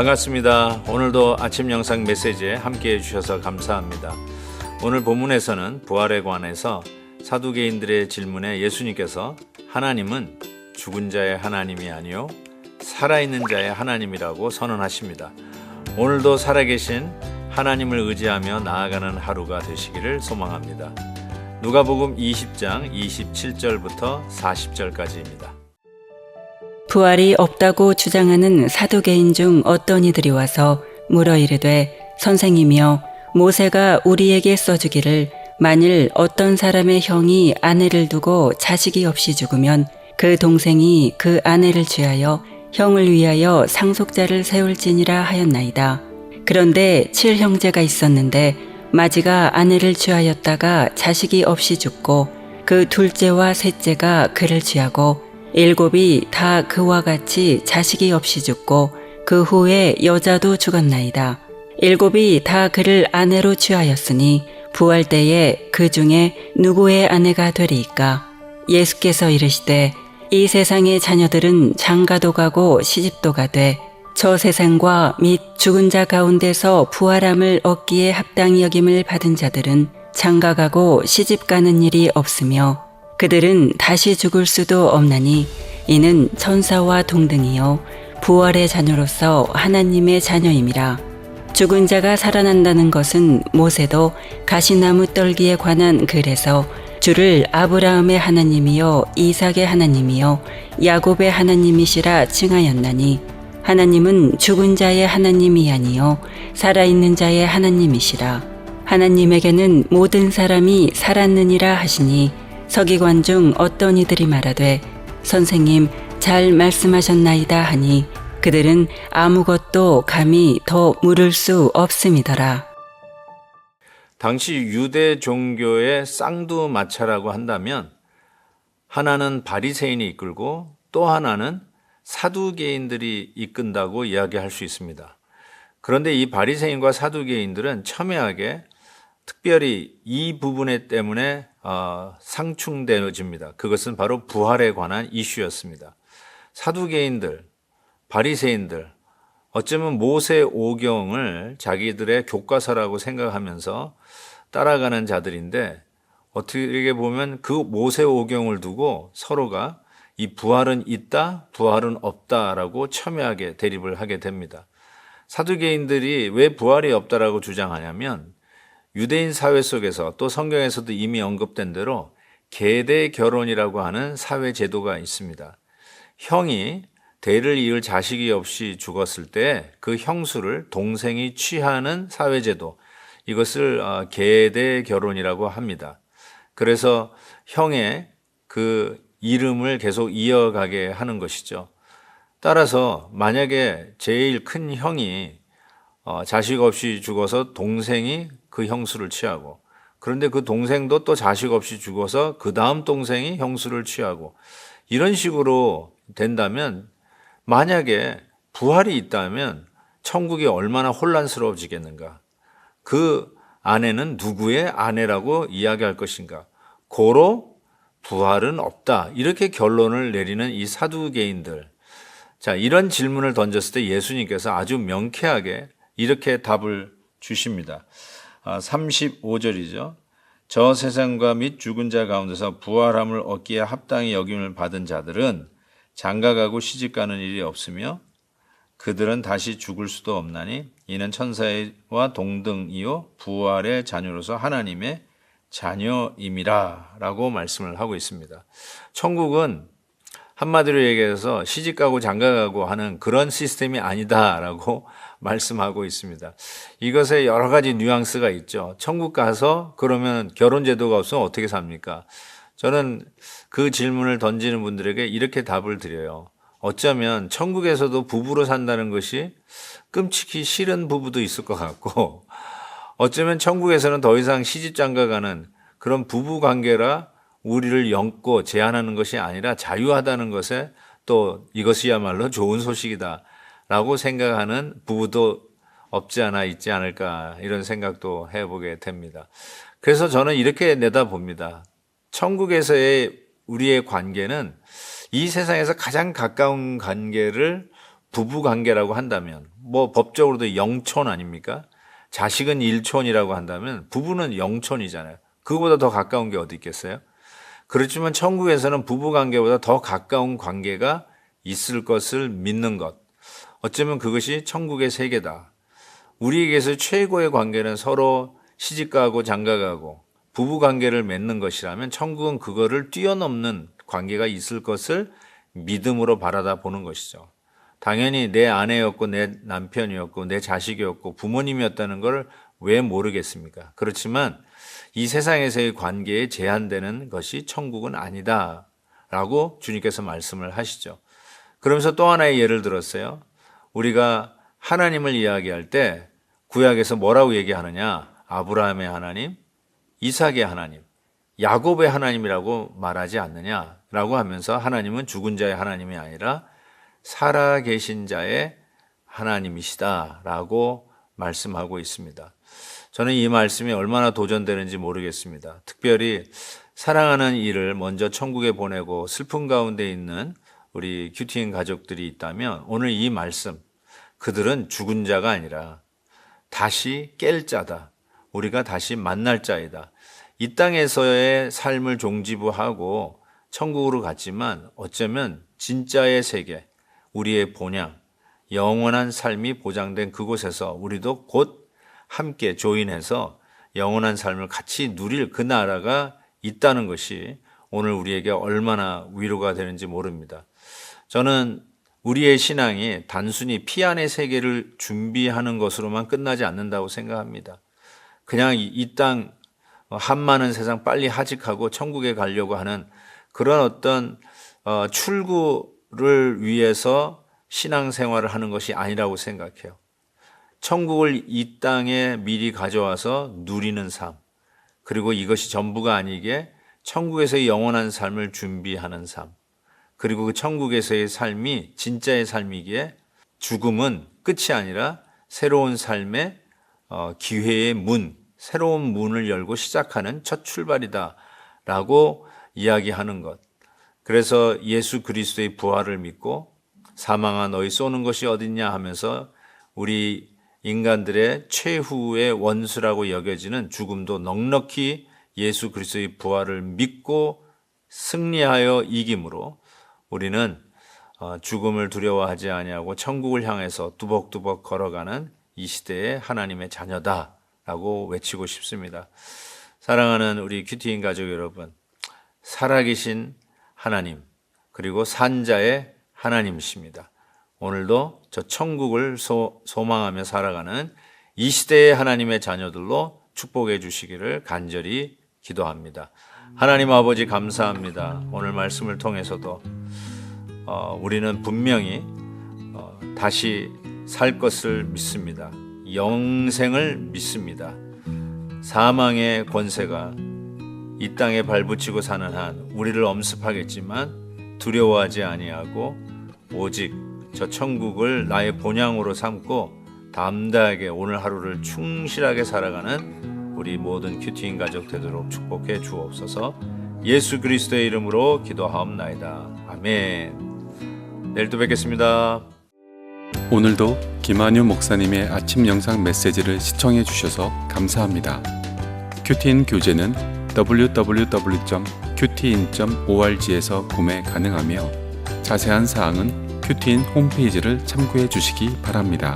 반갑습니다. 오늘도 아침 영상 메시지에 함께 해주셔서 감사합니다. 오늘 본문에서는 부활에 관해서 사두개인들의 질문에 예수님께서 하나님은 죽은 자의 하나님이 아니요 살아있는 자의 하나님이라고 선언하십니다. 오늘도 살아계신 하나님을 의지하며 나아가는 하루가 되시기를 소망합니다. 누가복음 20장 27절부터 40절까지입니다. 부활이 없다고 주장하는 사두개인 중 어떤 이들이 와서 물어 이르되 선생님이여 모세가 우리에게 써주기를 만일 어떤 사람의 형이 아내를 두고 자식이 없이 죽으면 그 동생이 그 아내를 취하여 형을 위하여 상속자를 세울지니라 하였나이다. 그런데 7형제가 있었는데 마지가 아내를 취하였다가 자식이 없이 죽고 그 둘째와 셋째가 그를 취하고 7이 다 그와 같이 자식이 없이 죽고 그 후에 여자도 죽었나이다. 7이 다 그를 아내로 취하였으니 부활 때에 그 중에 누구의 아내가 되리이까? 예수께서 이르시되 이 세상의 자녀들은 장가도 가고 시집도 가되 저 세상과 및 죽은 자 가운데서 부활함을 얻기에 합당히 여김을 받은 자들은 장가가고 시집가는 일이 없으며 그들은 다시 죽을 수도 없나니 이는 천사와 동등이요 부활의 자녀로서 하나님의 자녀임이라. 죽은 자가 살아난다는 것은 모세도 가시나무 떨기에 관한 글에서 주를 아브라함의 하나님이요 이삭의 하나님이요 야곱의 하나님이시라 칭하였나니 하나님은 죽은 자의 하나님이 아니요 살아있는 자의 하나님이시라. 하나님에게는 모든 사람이 살았느니라 하시니 서기관 중 어떤 이들이 말하되 선생님 잘 말씀하셨나이다 하니 그들은 아무것도 감히 더 물을 수 없음이더라. 당시 유대 종교의 쌍두마차라고 한다면 하나는 바리새인이 이끌고 또 하나는 사두개인들이 이끈다고 이야기할 수 있습니다. 그런데 이 바리새인과 사두개인들은 첨예하게 특별히 이 부분에 때문에 상충되어집니다. 그것은 바로 부활에 관한 이슈였습니다. 사두개인들, 바리새인들, 어쩌면 모세 오경을 자기들의 교과서라고 생각하면서 따라가는 자들인데 어떻게 보면 그 모세 오경을 두고 서로가 이 부활은 있다, 부활은 없다라고 첨예하게 대립을 하게 됩니다. 사두개인들이 왜 부활이 없다라고 주장하냐면 유대인 사회 속에서 또 성경에서도 이미 언급된 대로 계대 결혼이라고 하는 사회 제도가 있습니다. 형이 대를 이을 자식이 없이 죽었을 때 그 형수를 동생이 취하는 사회 제도, 이것을 계대 결혼이라고 합니다. 그래서 형의 그 이름을 계속 이어가게 하는 것이죠. 따라서 만약에 제일 큰 형이 자식 없이 죽어서 동생이 그 형수를 취하고 그런데 그 동생도 또 자식 없이 죽어서 그 다음 동생이 형수를 취하고 이런 식으로 된다면 만약에 부활이 있다면 천국이 얼마나 혼란스러워지겠는가. 그 아내는 누구의 아내라고 이야기할 것인가. 고로 부활은 없다. 이렇게 결론을 내리는 이 사두개인들. 자, 이런 질문을 던졌을 때 예수님께서 아주 명쾌하게 이렇게 답을 주십니다. 35절이죠. 저 세상과 및 죽은 자 가운데서 부활함을 얻기에 합당히 여김을 받은 자들은 장가가고 시집가는 일이 없으며 그들은 다시 죽을 수도 없나니 이는 천사와 동등이요 부활의 자녀로서 하나님의 자녀임이라 라고 말씀을 하고 있습니다. 천국은 한마디로 얘기해서 시집가고 장가가고 하는 그런 시스템이 아니다라고 말씀하고 있습니다. 이것에 여러 가지 뉘앙스가 있죠. 천국 가서 그러면 결혼 제도가 없으면 어떻게 삽니까? 저는 그 질문을 던지는 분들에게 이렇게 답을 드려요. 어쩌면 천국에서도 부부로 산다는 것이 끔찍히 싫은 부부도 있을 것 같고 어쩌면 천국에서는 더 이상 시집 장가가는 그런 부부 관계라 우리를 엮고 제한하는 것이 아니라 자유하다는 것에 또 이것이야말로 좋은 소식이다 라고 생각하는 부부도 없지 않아 있지 않을까 이런 생각도 해보게 됩니다. 그래서 저는 이렇게 내다봅니다. 천국에서의 우리의 관계는 이 세상에서 가장 가까운 관계를 부부 관계라고 한다면 뭐 법적으로도 영촌 아닙니까? 자식은 일촌이라고 한다면 부부는 영촌이잖아요. 그거보다 더 가까운 게 어디 있겠어요? 그렇지만 천국에서는 부부 관계보다 더 가까운 관계가 있을 것을 믿는 것. 어쩌면 그것이 천국의 세계다. 우리에게서 최고의 관계는 서로 시집가고 장가가고 부부 관계를 맺는 것이라면 천국은 그거를 뛰어넘는 관계가 있을 것을 믿음으로 바라다 보는 것이죠. 당연히 내 아내였고 내 남편이었고 내 자식이었고 부모님이었다는 걸 왜 모르겠습니까? 그렇지만 이 세상에서의 관계에 제한되는 것이 천국은 아니다 라고 주님께서 말씀을 하시죠. 그러면서 또 하나의 예를 들었어요. 우리가 하나님을 이야기할 때 구약에서 뭐라고 얘기하느냐? 아브라함의 하나님, 이삭의 하나님, 야곱의 하나님이라고 말하지 않느냐라고 하면서 하나님은 죽은 자의 하나님이 아니라 살아계신 자의 하나님이시다라고 말씀하고 있습니다. 저는 이 말씀이 얼마나 도전되는지 모르겠습니다. 특별히 사랑하는 이를 먼저 천국에 보내고 슬픔 가운데 있는 우리 큐티인 가족들이 있다면 오늘 이 말씀, 그들은 죽은 자가 아니라 다시 깰 자다. 우리가 다시 만날 자이다. 이 땅에서의 삶을 종지부하고 천국으로 갔지만 어쩌면 진짜의 세계, 우리의 본향, 영원한 삶이 보장된 그곳에서 우리도 곧 함께 조인해서 영원한 삶을 같이 누릴 그 나라가 있다는 것이 오늘 우리에게 얼마나 위로가 되는지 모릅니다. 저는 우리의 신앙이 단순히 피 안의 세계를 준비하는 것으로만 끝나지 않는다고 생각합니다. 그냥 이 땅 한많은 세상 빨리 하직하고 천국에 가려고 하는 그런 어떤 출구를 위해서 신앙생활을 하는 것이 아니라고 생각해요. 천국을 이 땅에 미리 가져와서 누리는 삶, 그리고 이것이 전부가 아니게 천국에서의 영원한 삶을 준비하는 삶, 그리고 그 천국에서의 삶이 진짜의 삶이기에 죽음은 끝이 아니라 새로운 삶의 기회의 문, 새로운 문을 열고 시작하는 첫 출발이다라고 이야기하는 것. 그래서 예수 그리스도의 부활을 믿고 사망아 너희 쏘는 것이 어딨냐 하면서 우리 인간들의 최후의 원수라고 여겨지는 죽음도 넉넉히 예수 그리스도의 부활을 믿고 승리하여 이김으로 우리는 죽음을 두려워하지 아니하고 천국을 향해서 뚜벅뚜벅 걸어가는 이 시대의 하나님의 자녀다라고 외치고 싶습니다. 사랑하는 우리 큐티인 가족 여러분, 살아계신 하나님 그리고 산자의 하나님이십니다. 오늘도 저 천국을 소망하며 살아가는 이 시대의 하나님의 자녀들로 축복해 주시기를 간절히 기도합니다. 하나님 아버지 감사합니다. 오늘 말씀을 통해서도 우리는 분명히 다시 살 것을 믿습니다. 영생을 믿습니다. 사망의 권세가 이 땅에 발붙이고 사는 한 우리를 엄습하겠지만 두려워하지 아니하고 오직 저 천국을 나의 본향으로 삼고 담대하게 오늘 하루를 충실하게 살아가는 우리 모든 큐티인 가족 되도록 축복해 주옵소서. 예수 그리스도의 이름으로 기도하옵나이다. 아멘. 내일 또 뵙겠습니다. 오늘도 김한유 목사님의 아침 영상 메시지를 시청해 주셔서 감사합니다. 큐티인 교재는 www.qtin.org에서 구매 가능하며 자세한 사항은 큐티인 홈페이지를 참고해 주시기 바랍니다.